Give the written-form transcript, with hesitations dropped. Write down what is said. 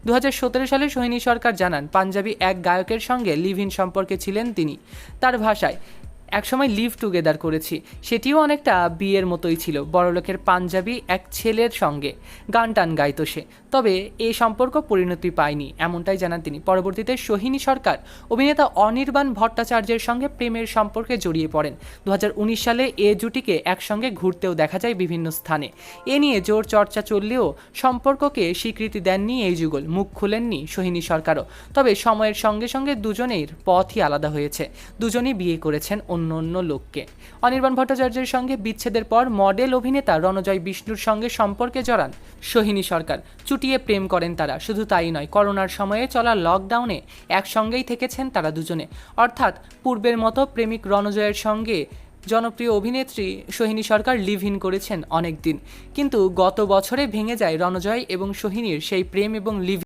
2017 সালে সোহিনী সরকার জানান, পাঞ্জাবি এক গায়কের সঙ্গে লিভ ইন সম্পর্কে ছিলেন তিনি। তার ভাষায়, একসময় লিভ টুগেদার করেছি, সেটিও অনেকটা বিয়ের মতোই ছিল। বড়লোকের পাঞ্জাবি এক ছেলের সঙ্গে গান টান গাইতো সে, তবে এই সম্পর্ক পরিণতি পায়নি, এমনটাই জানান তিনি। পরবর্তীতে সোহিনী সরকার অভিনেতা অনির্বাণ ভট্টাচার্যের সঙ্গে প্রেমের সম্পর্কে জড়িয়ে পড়েন। 2019 সালে এ জুটিকে একসঙ্গে ঘুরতেও দেখা যায় বিভিন্ন স্থানে। এ নিয়ে জোর চর্চা চললেও সম্পর্ককে স্বীকৃতি দেননি এই যুগল, মুখ খুলেননি সোহিনী সরকারও। তবে সময়ের সঙ্গে সঙ্গে দুজনের পথই আলাদা হয়েছে, দুজনেই বিয়ে করেছেন অন্য অন্য লোককে। অনির্বাণ ভট্টাচার্যের সঙ্গে বিচ্ছেদের পর মডেল অভিনেতা রণজয় বিষ্ণুর সঙ্গে সম্পর্কে জড়ান সোহিনী সরকার। চুটিয়ে প্রেম করেন তারা। শুধু তাই নয়, করোনার সময়ে চলা লকডাউনে একসঙ্গেই থেকেছেন তারা দুজনে। অর্থাৎ পূর্বের মতো প্রেমিক রণজয়ের সঙ্গে জনপ্রিয় অভিনেত্রী সোহিনী সরকার লিভ ইন করেছেন অনেক দিন, কিন্তু গত বছরে ভেঙে যায় রণজয় এবং সোহিনীর সেই প্রেম এবং লিভ